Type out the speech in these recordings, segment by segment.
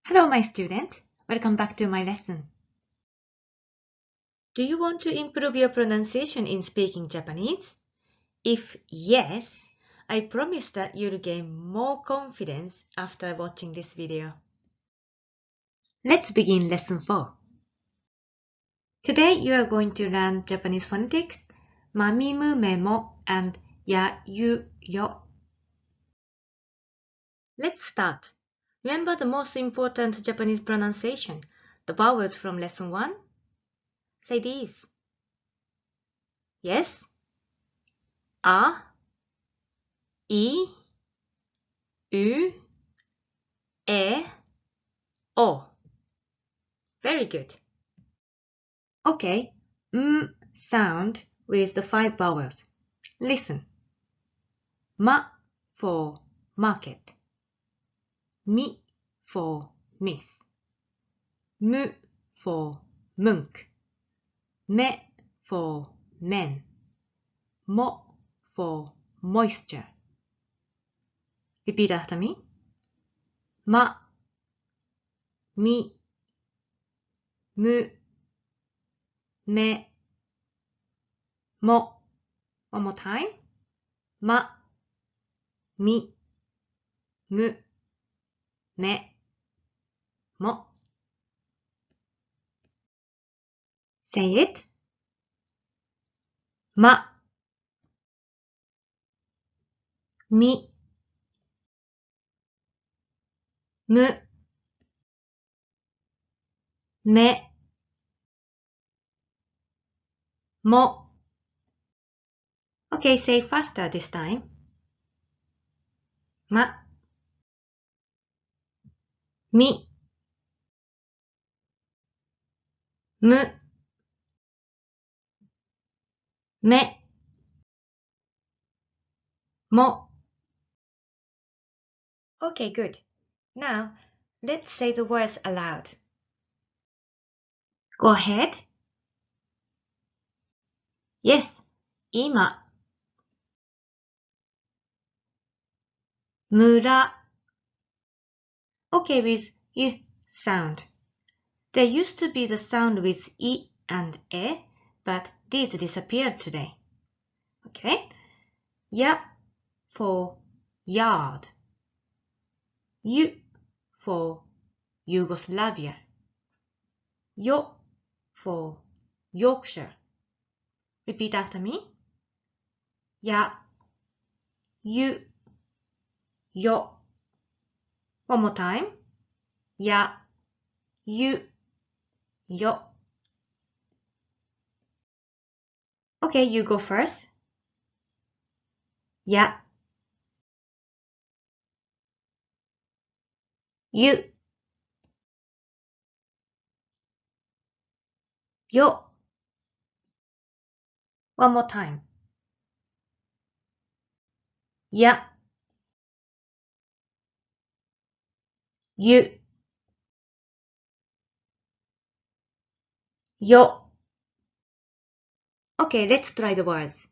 Hello, my student. Welcome back to my lesson. Do you want to improve your pronunciation in speaking Japanese? If yes, I promise that you'll gain more confidence after watching this video. Let's begin lesson 4. Today you are going to learn Japanese phonetics, mamimu memo and ya yu yo. Let's start. Remember the most important Japanese pronunciation, the vowels from lesson 1? Say these. Yes? A, I, U, E, O. Very good. Okay, sound with the 5 vowels. Listen. Ma for market. Mi for miss. Mu for monk. Me for men. Mo for moisture. Repeat after me. Ma, mi, mu, me, mo. One more time. Ma, mi, mu, me, mo. Say it. Ma, mi, mu, me, mo. Okay, say faster this time. Ma, mi, mu, me, mo. Okay, good. Now, let's say the words aloud. Go ahead. Yes, 今、村. Okay, with you sound. There used to be the sound with I and E, but these disappeared today. Okay? Ya for yard. Yu for Yugoslavia. Yo for Yorkshire. Repeat after me. Ya, yu, yo. One more time. Ya, yu, yo. Okay, you go first. Ya, yu, yo. One more time. Ya, yu, yo. Okay, let's try the words.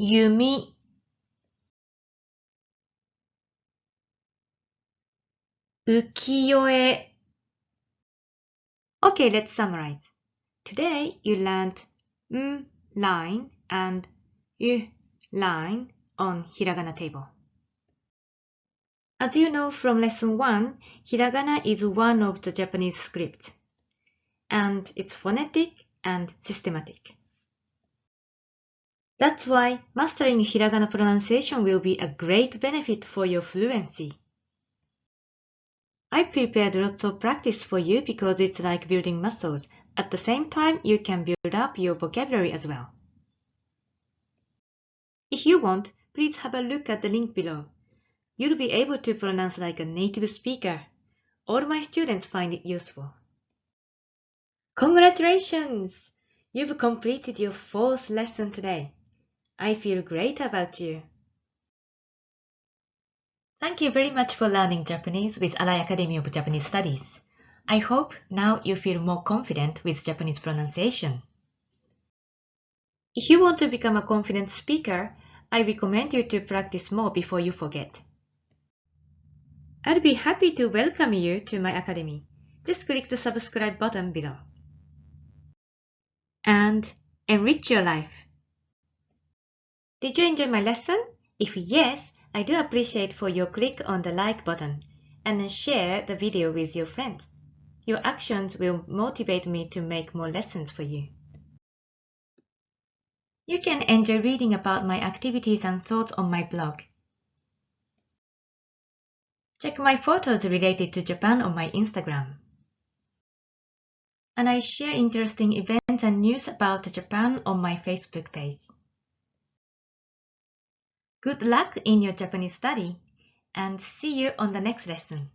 Yumi, ukiyo-e. Okay, let's summarize. Today you learned line and u line on hiragana table. As you know from lesson 1, hiragana is one of the Japanese scripts, and it's phonetic and systematic. That's why mastering hiragana pronunciation will be a great benefit for your fluency. I prepared lots of practice for you because it's like building muscles. At the same time, you can build up your vocabulary as well. If you want, please have a look at the link below. You'll be able to pronounce like a native speaker. All my students find it useful. Congratulations! You've completed your 4th lesson today. I feel great about you. Thank you very much for learning Japanese with Arai Academy of Japanese Studies. I hope now you feel more confident with Japanese pronunciation. If you want to become a confident speaker, I recommend you to practice more before you forget. I'd be happy to welcome you to my academy. Just click the subscribe button below. And enrich your life. Did you enjoy my lesson? If yes, I do appreciate for your click on the like button and share the video with your friends. Your actions will motivate me to make more lessons for you. You can enjoy reading about my activities and thoughts on my blog. Check my photos related to Japan on my Instagram. And I share interesting events and news about Japan on my Facebook page. Good luck in your Japanese study, and see you on the next lesson.